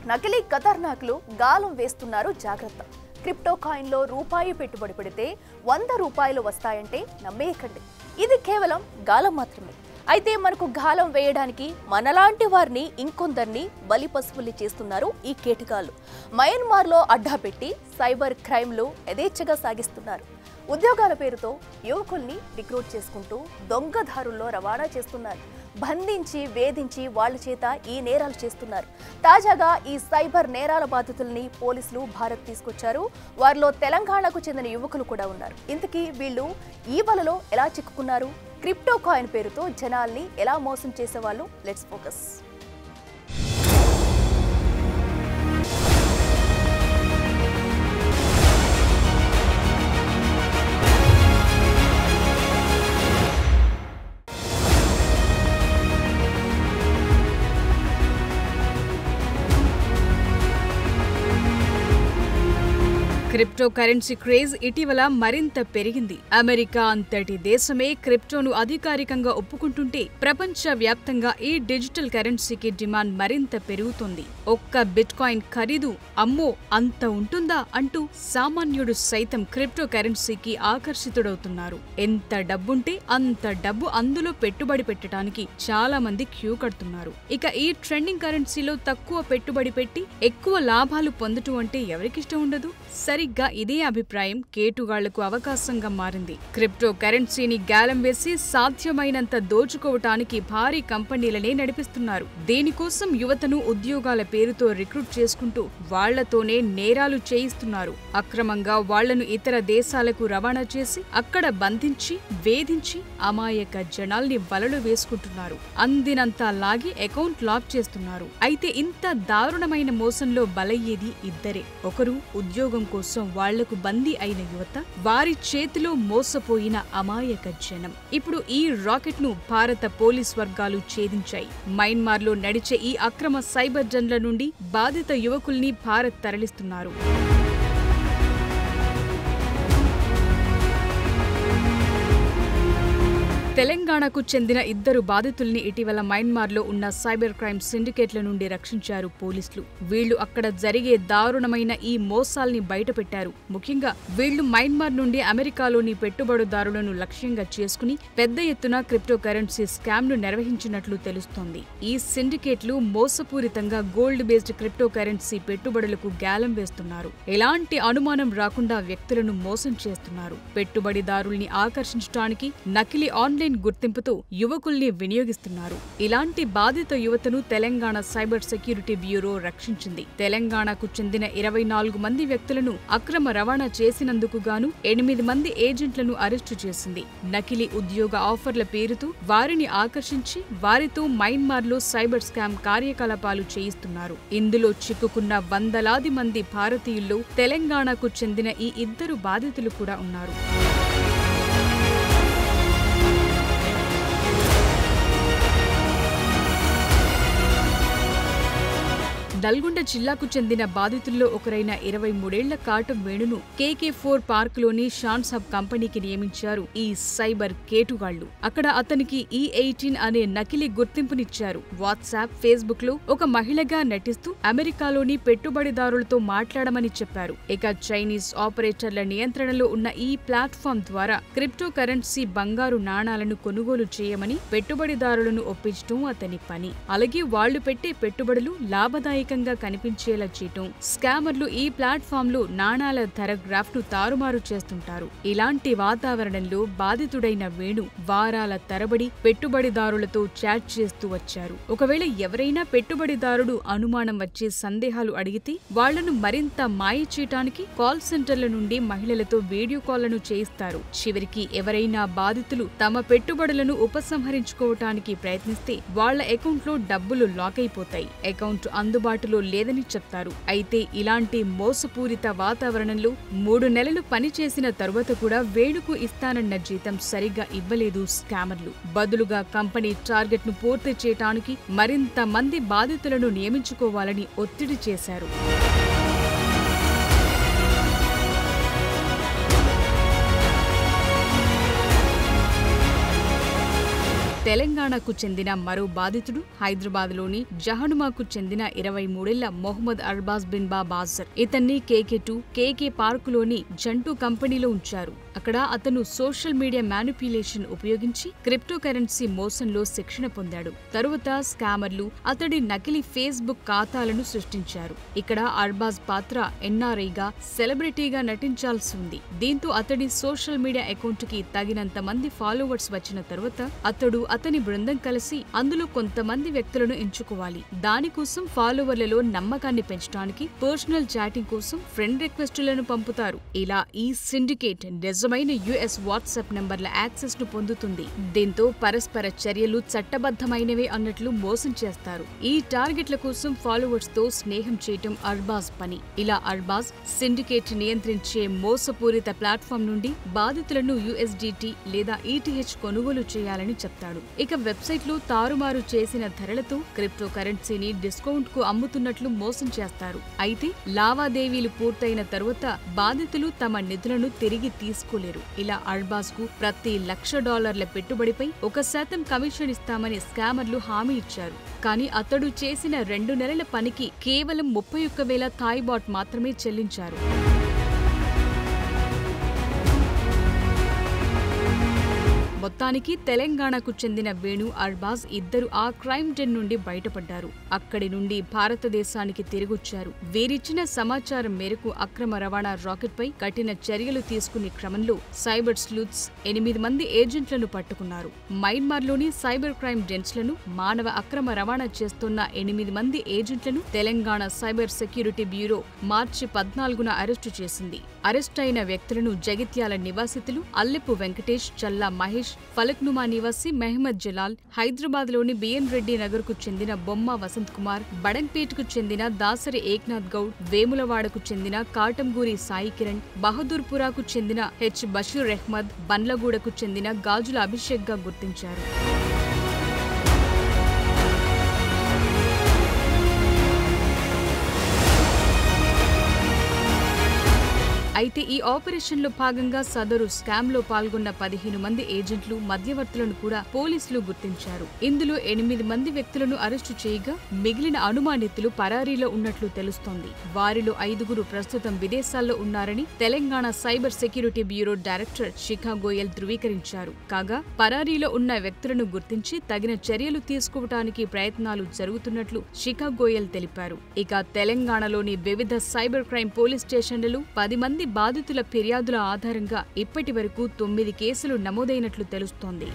నకిలీ ఖతర్నాక్లు గాలం వేస్తున్నారు జాగ్రత్త. క్రిప్టో కాయిన్లో రూపాయి పెట్టుబడి పెడితే 100 రూపాయలు వస్తాయంటే నమ్మేయకండి. ఇది కేవలం గాలం మాత్రమే. అయితే మనకు గాలం వేయడానికి మనలాంటి వారిని ఇంకొందరిని బలిపశువుల్ని చేస్తున్నారు ఈ కేటగాళ్లు. మయన్మార్లో అడ్డా పెట్టి సైబర్ క్రైమ్లు యథేచ్ఛగా సాగిస్తున్నారు. ఉద్యోగాల పేరుతో యువకుల్ని రిక్రూట్ చేసుకుంటూ దొంగదారుల్లో రవాణా చేస్తున్నారు. బంధించి వేధించి వాళ్ళ చేత ఈ నేరాలు చేస్తున్నారు. తాజాగా ఈ సైబర్ నేరాల బాధితుల్ని పోలీసులు భారత్ తీసుకొచ్చారు. వారిలో తెలంగాణకు చెందిన యువకులు కూడా ఉన్నారు. ఇంతకీ వీళ్ళు ఈ వలలో ఎలా చిక్కుకున్నారు? క్రిప్టో కాయిన్ పేరుతో జనాల్ని ఎలా మోసం చేసేవాళ్ళు? Let's focus. Crypto currency craze ఇటీవల మరింత పెరిగింది. అమెరికా అంతటి దేశమే క్రిప్టోను అధికారికంగా ఒప్పుకుంటుంటే ప్రపంచ వ్యాప్తంగా ఈ డిజిటల్ కరెన్సీకి డిమాండ్ మరింత పెరుగుతోంది. ఒక్క బిట్ కాయిన్ ఖరీదు అమ్మో అంత ఉంటుందా అంటూ సామాన్యుడు సైతం క్రిప్టో కరెన్సీకి ఆకర్షితుడవుతున్నారు. ఎంత డబ్బుంటే అంత డబ్బు అందులో పెట్టుబడి పెట్టడానికి చాలా మంది క్యూ కడుతున్నారు. ఇక ఈ ట్రెండింగ్ కరెన్సీలో తక్కువ పెట్టుబడి పెట్టి ఎక్కువ లాభాలు పొందటం అంటే ఎవరికిష్టం ఉండదు? సరిగ్గా ఇదే అభిప్రాయం కేటుగాళ్లకు అవకాశంగా మారింది. క్రిప్టో కరెన్సీని గాలం వేసి సాధ్యమైనంత దోచుకోవటానికి భారీ కంపెనీలనే నడిపిస్తున్నారు. దీనికోసం యువతను ఉద్యోగాల పేరుతో రిక్రూట్ చేసుకుంటూ వాళ్లతోనే నేరాలు చేయిస్తున్నారు. అక్రమంగా వాళ్లను ఇతర దేశాలకు రవాణా చేసి అక్కడ బంధించి వేధించి అమాయక జనాల్ని వలలు వేసుకుంటున్నారు. అందినంత లాగి అకౌంట్ లాక్ చేస్తున్నారు. అయితే ఇంత దారుణమైన మోసంలో బలయ్యేది ఇద్దరే. ఒకరు ఉద్యోగం కోసం వాళ్లకు బందీ అయిన యువత, వారి చేతిలో మోసపోయిన అమాయక జనం. ఇప్పుడు ఈ రాకెట్ ను భారత పోలీస్ వర్గాలు ఛేదించాయి. మయన్మార్లో నడిచే ఈ అక్రమ సైబర్ జన్ల నుండి బాధిత యువకుల్ని భారత్ తరలిస్తున్నారు. తెలంగాణకు చెందిన ఇద్దరు బాధితుల్ని ఇటీవల మయన్మార్లో ఉన్న సైబర్ క్రైమ్ సిండికేట్ల నుండి రక్షించారు పోలీసులు. వీళ్లు అక్కడ జరిగే దారుణమైన ఈ మోసాల్ని బయటపెట్టారు. ముఖ్యంగా వీళ్లు మయన్మార్ నుండి అమెరికాలోని పెట్టుబడిదారులను లక్ష్యంగా చేసుకుని పెద్ద ఎత్తున క్రిప్టో కరెన్సీ స్కామ్ ను నిర్వహించినట్లు తెలుస్తోంది. ఈ సిండికేట్లు మోసపూరితంగా గోల్డ్ బేస్డ్ క్రిప్టో కరెన్సీ పెట్టుబడులకు గాలం వేస్తున్నారు. ఎలాంటి అనుమానం రాకుండా వ్యక్తులను మోసం చేస్తున్నారు. పెట్టుబడిదారుల్ని ఆకర్షించడానికి నకిలీ ఆన్లైన్ గుర్తింపుతో యువకుల్ని వినియోగిస్తున్నారు. ఇలాంటి బాధిత యువతను తెలంగాణ సైబర్ సెక్యూరిటీ బ్యూరో రక్షించింది. తెలంగాణకు చెందిన 24 మంది వ్యక్తులను అక్రమ రవాణా చేసినందుకు గాను 8 మంది ఏజెంట్లను అరెస్టు చేసింది. నకిలీ ఉద్యోగ ఆఫర్ల పేరుతో వారిని ఆకర్షించి వారితో మయన్మార్లో సైబర్ స్కామ్ కార్యకలాపాలు చేయిస్తున్నారు. ఇందులో చిక్కుకున్న వందలాది మంది భారతీయుల్లో తెలంగాణకు చెందిన ఈ ఇద్దరు బాధితులు కూడా ఉన్నారు. నల్గొండ జిల్లాకు చెందిన బాధితుల్లో ఒకరైన 23 ఏళ్ల కాటం వేణును KK4 పార్కులోని షాన్స్ హబ్ కంపెనీకి నియమించారు ఈ సైబర్ కేటుగాళ్లు. అక్కడ అతనికి E18 అనే నకిలీ గుర్తింపునిచ్చారు. వాట్సాప్, ఫేస్బుక్ లో ఒక మహిళగా నటిస్తూ అమెరికాలోని పెట్టుబడిదారులతో మాట్లాడమని చెప్పారు. ఇక చైనీస్ ఆపరేటర్ల నియంత్రణలో ఉన్న ఈ ప్లాట్ఫామ్ ద్వారా క్రిప్టో కరెన్సీ బంగారు నాణాలను కొనుగోలు చేయమని పెట్టుబడిదారులను ఒప్పించడం అతని పని. అలాగే వాళ్లు పెట్టే పెట్టుబడులు లాభదాయక కనిపించేలా చేయటం. స్కామర్లు ఈ ప్లాట్ఫామ్ లో నాణాల ధర గ్రాఫ్ ను తారుమారు చేస్తుంటారు. ఇలాంటి వాతావరణంలో బాధితుడైన వేణు వారాల తరబడి పెట్టుబడిదారులతో చాట్ చేస్తూ వచ్చారు. ఒకవేళ ఎవరైనా పెట్టుబడిదారుడు అనుమానం వచ్చే సందేహాలు అడిగితే వాళ్లను మరింత మాయ చేయటానికి కాల్ సెంటర్ల నుండి మహిళలతో వీడియో కాల్లను చేయిస్తారు. చివరికి ఎవరైనా బాధితులు తమ పెట్టుబడులను ఉపసంహరించుకోవటానికి ప్రయత్నిస్తే వాళ్ల అకౌంట్ లో డబ్బులు లాక్ అయిపోతాయి. అకౌంట్ అందుబాటులో లేదని చెప్తారు. అయితే ఇలాంటి మోసపూరిత వాతావరణంలో 3 నెలలు పనిచేసిన తరువాత కూడా వేణుకు ఇస్తానన్న జీతం సరిగ్గా ఇవ్వలేదు స్కామర్లు. బదులుగా కంపెనీ టార్గెట్ ను పూర్తి చేయటానికి మరింత మంది బాధితులను నియమించుకోవాలని ఒత్తిడి చేశారు. తెలంగాణకు చెందిన మరో బాధితుడు హైదరాబాద్లోని జహనుమాకు చెందిన 23 మొహమ్మద్ అర్బాజ్ బిన్ బాజర్. ఇతన్ని KK2 KK పార్కులోని జంటూ కంపెనీలో ఉంచారు. అక్కడ అతను సోషల్ మీడియా మ్యానిప్యులేషన్ ఉపయోగించి క్రిప్టో కరెన్సీ మోసంలో శిక్షణ పొందాడు. తరువాత స్కామర్లు అతడి నకిలీ ఫేస్బుక్ ఖాతాలను సృష్టించారు. ఇక్కడ అర్బాజ్ పాత్ర NRIగా సెలబ్రిటీగా నటించాల్సి ఉంది. దీంతో అతడి సోషల్ మీడియా అకౌంట్ కి తగినంత మంది ఫాలోవర్స్ వచ్చిన తరువాత అతని బృందం కలిసి అందులో కొంతమంది వ్యక్తులను ఎంచుకోవాలి. దానికోసం ఫాలోవర్లలో నమ్మకాన్ని పెంచడానికి పర్సనల్ చాటింగ్ కోసం ఫ్రెండ్ రిక్వెస్టులను పంపుతారు. ఇలా ఈ సిండికేట్ నిజమైన US వాట్సాప్ నంబర్ల యాక్సెస్ ను పొందుతుంది. దీంతో పరస్పర చర్యలు చట్టబద్ధమైనవే అన్నట్లు మోసం చేస్తారు. ఈ టార్గెట్ల కోసం ఫాలోవర్స్ తో స్నేహం చేయటం అర్బాజ్ పని. ఇలా అర్బాజ్ సిండికేట్ నియంత్రించే మోసపూరిత ప్లాట్ఫామ్ నుండి బాధితులను USDT లేదా ETH కొనుగోలు చేయాలని చెప్తాడు. ఇక వెబ్సైట్ లో తారుమారు చేసిన ధరలతో క్రిప్టో కరెన్సీని డిస్కౌంట్ కు అమ్ముతున్నట్లు మోసం చేస్తారు. అయితే లావాదేవీలు పూర్తయిన తరువాత బాధితులు తమ నిధులను తిరిగి తీసుకోలేరు. ఇలా అర్బాజ్ కు ప్రతి $1,00,000 పెట్టుబడిపై 1% కమిషన్ ఇస్తామని స్కామర్లు హామీ ఇచ్చారు. కానీ అతడు చేసిన 2 నెలల పనికి కేవలం 31,000 థాయ్ బాట్ మాత్రమే చెల్లించారు. మొత్తానికి తెలంగాణకు చెందిన వేణు, అర్బాజ్ ఇద్దరు ఆ క్రైమ్ డెన్ నుండి బయటపడ్డారు. అక్కడి నుండి భారతదేశానికి తిరిగొచ్చారు. వీరిచ్చిన సమాచారం మేరకు అక్రమ రవాణా రాకెట్ పై కఠిన చర్యలు తీసుకునే క్రమంలో సైబర్ స్లూత్స్ 8 మంది ఏజెంట్లను పట్టుకున్నారు. మయన్మార్లోని సైబర్ క్రైమ్ డెన్స్లను, మానవ అక్రమ రవాణా చేస్తున్న 8 మంది ఏజెంట్లను తెలంగాణ సైబర్ సెక్యూరిటీ బ్యూరో మార్చి 14న అరెస్టు చేసింది. అరెస్ట్ అయిన వ్యక్తులను జగిత్యాల నివాసితులు అల్లెపు వెంకటేష్, చల్లా మహేష్, ఫలక్నుమా నివాసి మెహమ్మద్ జలాల్, హైదరాబాద్లోని బిఎన్ రెడ్డి నగర్కు చెందిన బొమ్మ వసంత్ కుమార్, బడంగ్పేట్కు చెందిన దాసరి ఏక్నాథ్ గౌడ్, వేములవాడకు చెందిన కాటంగూరి సాయి కిరణ్, బహదూర్పురాకు చెందిన H బషీర్ అహ్మద్, బండ్లగూడకు చెందిన గాజుల అభిషేక్గా గుర్తించారు. అయితే ఈ ఆపరేషన్లో భాగంగా సదరు స్కామ్లో పాల్గొన్న 15 మంది ఏజెంట్లు, మధ్యవర్తులను కూడా పోలీసులు గుర్తించారు. ఇందులో 8 మంది వ్యక్తులను అరెస్టు చేయగా మిగిలిన అనుమానితులు పరారీలో ఉన్నట్లు తెలుస్తోంది. వారిలో 5గురు ప్రస్తుతం విదేశాల్లో ఉన్నారని Telangana cyber security bureau director Shikha Goyal ధృవీకరించారు. కాగా పరారీలో ఉన్న వ్యక్తులను గుర్తించి తగిన చర్యలు తీసుకోవడానికి ప్రయత్నాలు జరుగుతున్నట్లు శిఖా గోయల్ తెలిపారు. ఇక తెలంగాణలోని వివిధ సైబర్ క్రైమ్ పోలీస్ స్టేషన్లలో 10 మంది బాధితుల ఫిర్యాదుల ఆధారంగా ఇప్పటి వరకు 9 కేసులు నమోదైనట్లు తెలుస్తోంది.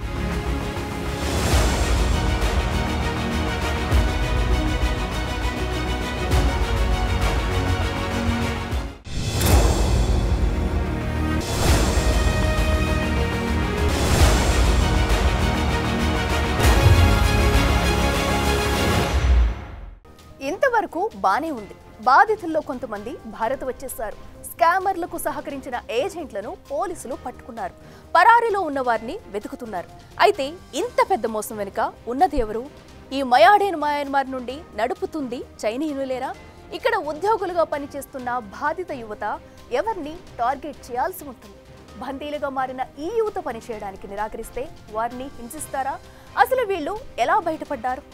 ఇంతవరకు బానే ఉంది. బాధితుల్లో కొంతమంది భారత్ వచ్చేశారు. స్కామర్లకు సహకరించిన ఏజెంట్లను పోలీసులు పట్టుకున్నారు. పరారీలో ఉన్న వారిని వెతుకుతున్నారు. అయితే ఇంత పెద్ద మోసం వెనుక ఉన్నది ఎవరు? ఈ మయన్మార్ నుండి నడుపుతుంది చైనీయులేరా? ఇక్కడ ఉద్యోగులుగా పనిచేస్తున్న బాధిత యువత ఎవరిని టార్గెట్ చేయాల్సి ఉంటుంది? బందీలుగా మారిన ఈ యువత పనిచేయడానికి నిరాకరిస్తే వారిని హింసిస్తారా? అసలు వీళ్ళు ఎలా బయటపడ్డారు?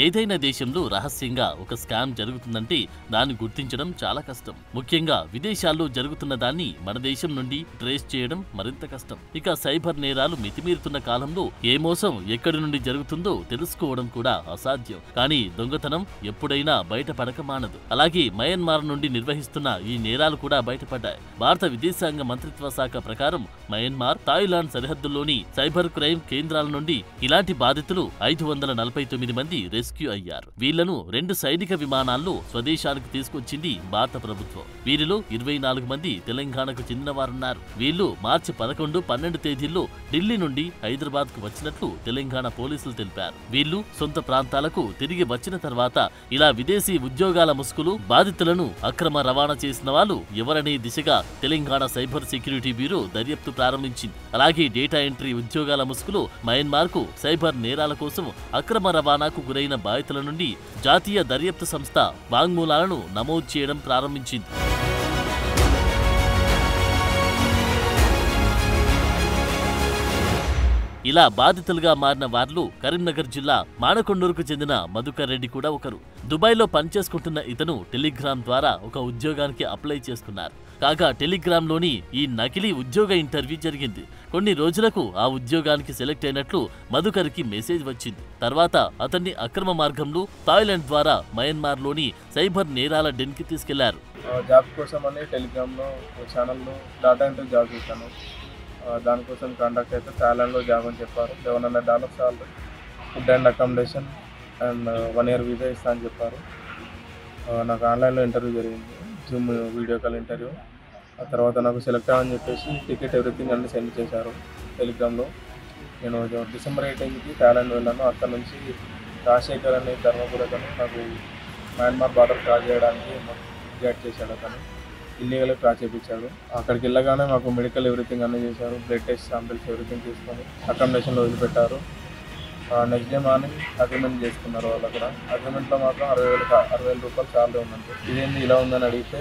ఏదైనా దేశంలో రహస్యంగా ఒక స్కామ్ జరుగుతుందంటే దాన్ని గుర్తించడం చాలా కష్టం. ముఖ్యంగా విదేశాల్లో జరుగుతున్న దాన్ని మన దేశం నుండి ట్రేస్ చేయడం మరింత కష్టం. ఇక సైబర్ నేరాలు మితిమీరుతున్న కాలంలో ఏ మోసం ఎక్కడి నుండి జరుగుతుందో తెలుసుకోవడం కూడా అసాధ్యం. కానీ దొంగతనం ఎప్పుడైనా బయటపడక మానదు. అలాగే మయన్మార్ నుండి నిర్వహిస్తున్న ఈ నేరాలు కూడా బయటపడ్డాయి. భారత విదేశాంగ మంత్రిత్వ శాఖ ప్రకారం మయన్మార్, థాయిలాండ్ సరిహద్దుల్లోని సైబర్ క్రైమ్ కేంద్రాల నుండి ఇలాంటి బాధితులు 549 మంది రెస్క్యూ అయ్యారు. వీళ్లను 2 సైనిక విమానాల్లో స్వదేశానికి తీసుకొచ్చింది భారత ప్రభుత్వం. వీరిలో 24 మంది తెలంగాణకు చెందిన వారున్నారు. వీళ్లు మార్చి 11, 12 తేదీల్లో ఢిల్లీ నుండి హైదరాబాద్ కు వచ్చినట్లు తెలంగాణ పోలీసులు తెలిపారు. వీళ్లు సొంత ప్రాంతాలకు తిరిగి వచ్చిన తర్వాత ఇలా విదేశీ ఉద్యోగాల ముసుగులు బాధితులను అక్రమ రవాణా చేసిన వాళ్ళు ఎవరనే దిశగా తెలంగాణ సైబర్ సెక్యూరిటీ బ్యూరో దర్యాప్తు ప్రారంభించింది. అలాగే డేటా ఎంట్రీ ఉద్యోగాల ముసుగులో మయన్మార్ కు సైబర్ నేరాల కోసం అక్రమ రవాణాకు గురైన బాధితుల నుండి జాతీయ దర్యాప్తు సంస్థ వాంగ్మూలాలను నమోదు చేయడం ప్రారంభించింది. ఇలా బాధితులుగా మారిన వారిలో కరీంనగర్ జిల్లా మానకొండూరుకు చెందిన మధుకర్ రెడ్డి కూడా ఒకరు. దుబాయ్లో పనిచేసుకుంటున్న ఇతను టెలిగ్రామ్ ద్వారా ఒక ఉద్యోగానికి అప్లై చేసుకున్నారు. కాగా టెలిగ్రామ్లోని ఈ నకిలీ ఉద్యోగ ఇంటర్వ్యూ జరిగింది. కొన్ని రోజులకు ఆ ఉద్యోగానికి సెలెక్ట్ అయినట్లు మధుకర్కి మెసేజ్ వచ్చింది. తర్వాత అతన్ని అక్రమ మార్గంలో థాయిలాండ్ ద్వారా మయన్మార్లోని సైబర్ నేరాల డెన్కి తీసుకెళ్లారు. జాబ్ కోసం అని టెలిగ్రామ్లో ఛానల్లో డాటా ఎంట్రీ జాబ్ చేశాను. దానికోసం కాంటాక్ట్ అయితే థాయిలాండ్లో జాబ్ అని చెప్పారు. $700 salary, food and accommodation and 1 year visa ఇస్తా అని చెప్పారు. నాకు ఆన్లైన్లో ఇంటర్వ్యూ జరిగింది, జూమ్ వీడియో కాల్ ఇంటర్వ్యూ. ఆ తర్వాత నాకు సెలెక్ట్ అవ్వని చెప్పేసి టికెట్ ఎవ్రీథింగ్ అన్ని సెండ్ చేశారు టెలిగ్రామ్లో. నేను December 18కి థాయిలాండ్ వెళ్ళాను. అక్కడ నుంచి రాజశేఖర్ అనే ధర్మపురతను నాకు మయన్మార్ బార్డర్ క్రాస్ చేయడానికి గైడ్ చేశాడు. అతను ఇల్లీగల్గా క్రాస్ చేయించాడు. అక్కడికి వెళ్ళగానే మాకు మెడికల్ ఎవ్రీథింగ్ అన్నీ చేశారు. బ్లడ్ టెస్ట్ శాంపిల్స్ ఎవ్రీథింగ్ తీసుకొని అకామిడేషన్లో వదిలిపెట్టారు. నెక్స్ట్ డే మార్నింగ్ అగ్రిమెంట్ చేసుకున్నారు వాళ్ళు. అక్కడ అగ్రిమెంట్లో మాత్రం 60,000 రూపాయలు శాలరీ ఉందంటే, ఇదేంటి ఇలా ఉందని అడిగితే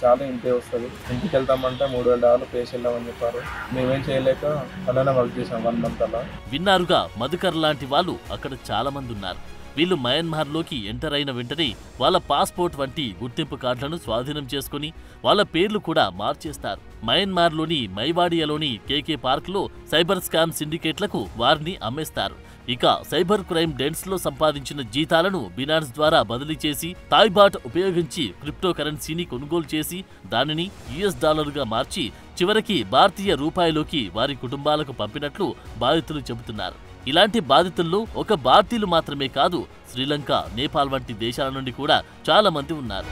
శాలరీ ఇంతే వస్తుంది, ఇంటికి వెళ్తామంటే $3,000 పే చేద్దామని చెప్పారు. మేమేం చేయలేక అలానే వర్క్ చేసాం 1 month అలా. విన్నారుగా, మధుకర్ లాంటి వాళ్ళు అక్కడ చాలా మంది ఉన్నారు. వీళ్ళు మయన్మార్లోకి ఎంటర్ అయిన వెంటనే వాళ్ళ పాస్పోర్ట్ వంటి గుర్తింపు కార్డులను స్వాధీనం చేసుకుని వాళ్ళ పేర్లు కూడా మార్చేస్తారు. మయన్మార్లోని మైవాడియాలోని కేకే పార్క్లో సైబర్ స్కామ్ సిండికేట్లకు వారిని అమ్మేస్తారు. ఇక సైబర్ క్రైమ్ డెన్స్లో సంపాదించిన జీతాలను బినాన్స్ ద్వారా బదిలీ చేసి థాయిబాట్ ఉపయోగించి క్రిప్టో కరెన్సీని కొనుగోలు చేసి దానిని $గా మార్చి చివరికి భారతీయ రూపాయలోకి వారి కుటుంబాలకు పంపినట్లు బాధితులు చెబుతున్నారు. ఇలాంటి బాధితుల్లో ఒక భారతీయులు మాత్రమే కాదు, శ్రీలంక, నేపాల్ వంటి దేశాల నుండి కూడా చాలా మంది ఉన్నారు.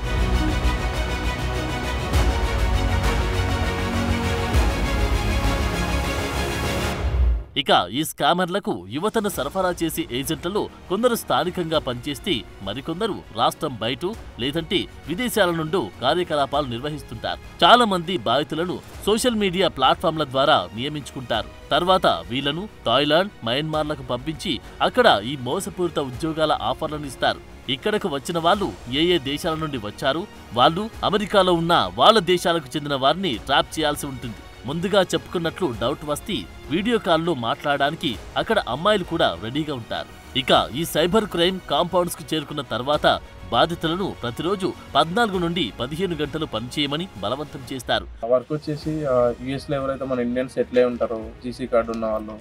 ఇక ఈ స్కామర్లకు యువతను సరఫరా చేసే ఏజెంట్లలో కొందరు స్థానికంగా పనిచేస్తే మరికొందరు రాష్ట్రం బయట లేదంటే విదేశాల నుండి కార్యకలాపాలు నిర్వహిస్తుంటారు. చాలా మంది బాధితులను సోషల్ మీడియా ప్లాట్ఫామ్ల ద్వారా నియమించుకుంటారు. తర్వాత వీళ్లను థాయిలాండ్, మయన్మార్లకు పంపించి అక్కడ ఈ మోసపూరిత ఉద్యోగాల ఆఫర్లను ఇస్తారు. ఇక్కడకు వచ్చిన వాళ్ళు ఏ దేశాల నుండి వచ్చారు, వాళ్ళు అమెరికాలో ఉన్న వాళ్ళ దేశాలకు చెందిన వారిని ట్రాప్ చేయాల్సి ఉంటుంది. ముందుగా చెప్పుకున్నట్లు డౌట్ వస్తే వీడియో కాల్లో మాట్లాడడానికి అక్కడ అమ్మాయిలు కూడా రెడీగా ఉంటారు. ఇక ఈ సైబర్ క్రైమ్ కాంపౌండ్స్ కు చేరుకున్న తర్వాత బాధితులను ప్రతిరోజు 14 నుండి 15 గంటలు పనిచేయమని బలవంతం చేస్తారు. వర్క్ వచ్చేసి యూఎస్లో ఎవరైతే మన ఇండియన్స్ సెటిల్ అయి ఉంటారో, జీసీ కార్డు ఉన్న వాళ్ళు,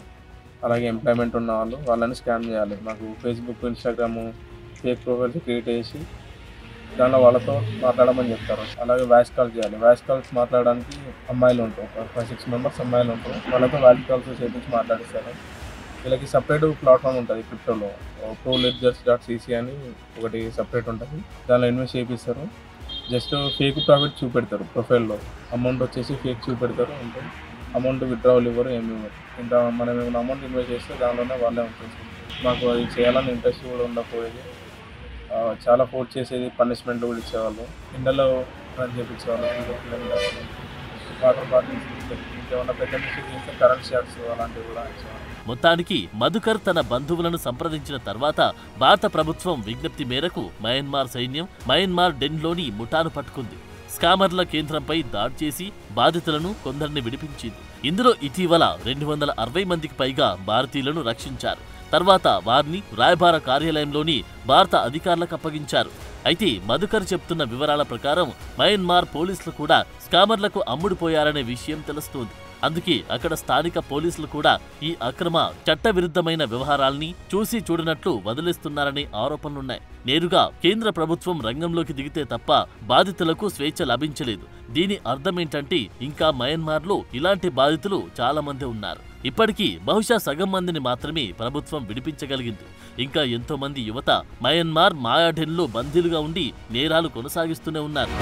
అలాగే ఎంప్లాయ్మెంట్ ఉన్న వాళ్ళు, వాళ్ళని స్కామ్ చేయాలి. మాకు Facebook, Instagram fake profiles create చేసి దానిలో వాళ్ళతో మాట్లాడమని చెప్తారు. అలాగే వాయిస్ కాల్ చేయాలి. వాయిస్ కాల్స్ మాట్లాడడానికి అమ్మాయిలు ఉంటారు, 5-6 మెంబర్స్ అమ్మాయిలు ఉంటారు. వాళ్ళతో వాయిస్ కాల్స్ చేపించి మాట్లాడిస్తారు. వీళ్ళకి సపరేట్ ప్లాట్ఫామ్ ఉంటుంది క్రిప్టోలో, ProLedgers.cc అని ఒకటి సపరేట్ ఉంటుంది. దానిలో ఇన్వెస్ట్ చేపిస్తారు. జస్ట్ ఫేక్ ప్రాఫిట్ చూపెడతారు. ప్రొఫైల్లో అమౌంట్ వచ్చేసి ఫేక్ చూపెడతారు. అంటే అమౌంట్ విత్డ్రావల్ ఇవ్వరు, ఏమి ఇవ్వరు. ఇంకా మనం ఏమైనా అమౌంట్ ఇన్వెస్ట్ చేస్తే దానిలోనే వాళ్ళే ఉంటుంది. మాకు అది చేయాలని ఇంట్రెస్ట్ కూడా ఉండకపోయేది. చాలా ఫోర్స్ చేసేది, పనిష్మెంట్ కూడా ఇచ్చేవాళ్ళు. ఎండలో రన్ చేయించేవాళ్ళు. వాటర్ బాటిల్స్, ఇంకేమన్నా పెద్ద మిస్టేక్ చేస్తే కరెంట్ షాక్స్ అలాంటివి కూడా ఇచ్చేవాళ్ళు. మొత్తానికి మధుకర్ తన బంధువులను సంప్రదించిన తర్వాత భారత ప్రభుత్వం విజ్ఞప్తి మేరకు మయన్మార్ సైన్యం మయన్మార్ డెన్లోని ముఠాను పట్టుకుంది. స్కామర్ల కేంద్రంపై దాడి చేసి బాధితులను కొందరిని విడిపించింది. ఇందులో ఇటీవల 260 మందికి పైగా భారతీయులను రక్షించారు. తర్వాత వారిని రాయబార కార్యాలయంలోని భారత అధికారులకు అప్పగించారు. అయితే మధుకర్ చెప్తున్న వివరాల ప్రకారం మయన్మార్ పోలీసులు కూడా స్కామర్లకు అమ్ముడుపోయారనే విషయం తెలుస్తోంది. అందుకే అక్కడ స్థానిక పోలీసులు కూడా ఈ అక్రమ చట్టవిరుద్ధమైన వ్యవహారాల్ని చూసి చూడనట్లు వదిలేస్తున్నారనే ఆరోపణలున్నాయి. నేరుగా కేంద్ర ప్రభుత్వం రంగంలోకి దిగితే తప్ప బాధితులకు స్వేచ్ఛ లభించలేదు. దీని అర్థమేంటంటే ఇంకా మయన్మార్లో ఇలాంటి బాధితులు చాలా మంది ఉన్నారు. ఇప్పటికీ బహుశా సగం మందిని మాత్రమే ప్రభుత్వం విడిపించగలిగింది. ఇంకా ఎంతో మంది యువత మయన్మార్ మాయాఢెన్లో బందీలుగా ఉండి నేరాలు కొనసాగిస్తూనే ఉన్నారు.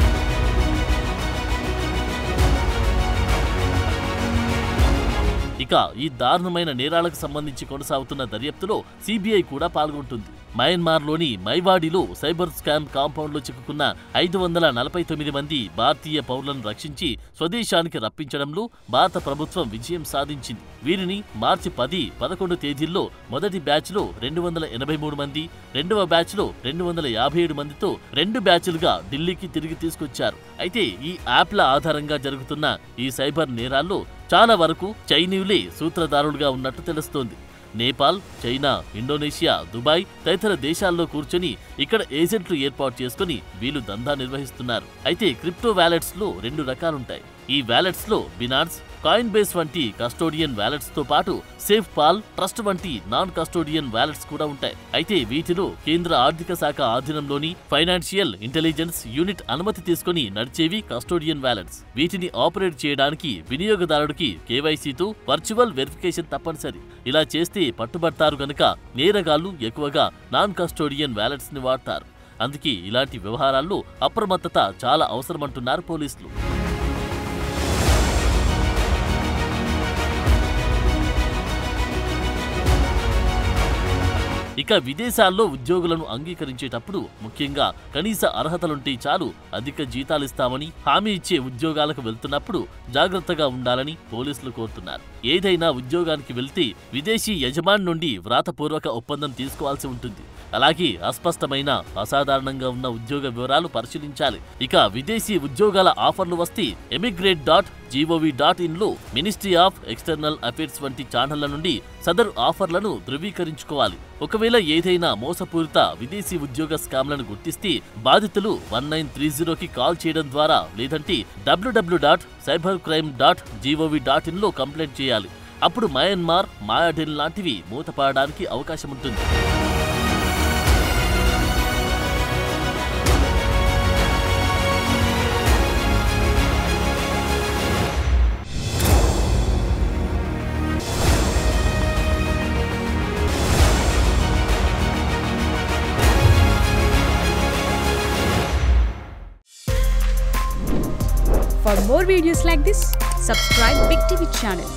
ఇక ఈ దారుణమైన నేరాలకు సంబంధించి కొనసాగుతున్న దర్యాప్తులో సిబిఐ కూడా పాల్గొంటుంది. మయన్మార్లోని మైవాడిలో సైబర్ స్కామ్ కాంపౌండ్లో చిక్కుకున్న 549 మంది భారతీయ పౌరులను రక్షించి స్వదేశానికి రప్పించడంలో భారత ప్రభుత్వం విజయం సాధించింది. వీరిని మార్చి 10, 11 తేదీల్లో మొదటి బ్యాచ్లో 283 మంది, రెండవ బ్యాచ్లో 257 మందితో 2 బ్యాచ్లుగా ఢిల్లీకి తిరిగి తీసుకొచ్చారు. అయితే ఈ యాప్ల ఆధారంగా జరుగుతున్న ఈ సైబర్ నేరాల్లో చాలా వరకు చైనీయులే సూత్రధారులుగా ఉన్నట్టు తెలుస్తోంది. నేపాల్, చైనా, ఇండోనేషియా, దుబాయ్ తదితర దేశాల్లో కూర్చొని ఇక్కడ ఏజెంట్లు ఏర్పాటు చేసుకుని వీళ్ళు దందా నిర్వహిస్తున్నారు. అయితే క్రిప్టో వ్యాలెట్స్ లో 2 రకాలుంటాయి. ఈ వ్యాలెట్స్ లో బినాన్స్, కాయిన్ బేస్ వంటి కస్టోడియన్ వ్యాలెట్స్ తో పాటు సేఫ్ పాల్, ట్రస్ట్ వంటి నాన్ కస్టోడియన్ వ్యాలెట్స్ కూడా ఉంటాయి. అయితే వీటిలో కేంద్ర ఆర్థిక శాఖ ఆధీనంలోని ఫైనాన్షియల్ ఇంటెలిజెన్స్ యూనిట్ అనుమతి తీసుకుని నడిచేవి కస్టోడియన్ వ్యాలెట్స్. వీటిని ఆపరేట్ చేయడానికి వినియోగదారుడికి కేవైసీతో వర్చువల్ వెరిఫికేషన్ తప్పనిసరి. ఇలా చేస్తే పట్టుబడతారు గనుక నేరగాళ్లు ఎక్కువగా నాన్ కస్టోడియన్ వ్యాలెట్స్ ని వాడతారు. అందుకే ఇలాంటి వ్యవహారాల్లో అప్రమత్తత చాలా అవసరమంటున్నారు పోలీసులు. ఇక విదేశాల్లో ఉద్యోగులను అంగీకరించేటప్పుడు ముఖ్యంగా కనీస అర్హతలుంటే చాలు అధిక జీతాలిస్తామని హామీ ఇచ్చే ఉద్యోగాలకు వెళ్తున్నప్పుడు జాగ్రత్తగా ఉండాలని పోలీసులు కోరుతున్నారు. ఏదైనా ఉద్యోగానికి వెళ్తే విదేశీ యజమాని నుండి వ్రాతపూర్వక ఒప్పందం తీసుకోవాల్సి ఉంటుంది. అలాగే అస్పష్టమైన, అసాధారణంగా ఉన్న ఉద్యోగ వివరాలు పరిశీలించాలి. ఇక విదేశీ ఉద్యోగాల ఆఫర్లు వస్తే emigrate.gov.in లో మినిస్ట్రీ ఆఫ్ ఎక్స్టర్నల్ అఫైర్స్ వంటి ఛానళ్ల నుండి సదరు ఆఫర్లను ధృవీకరించుకోవాలి. ఒకవేళ ఏదైనా మోసపూరిత విదేశీ ఉద్యోగ స్కామ్లను గుర్తిస్తే బాధితులు 1930కి కాల్ చేయడం ద్వారా లేదంటే www.cybercrime.gov.in లో కంప్లైంట్ చేయాలి. అప్పుడు మయన్మార్, మాయాఢెన్ లాంటివి మూతపడడానికి అవకాశం ఉంటుంది. For more videos like this, subscribe Big TV channel.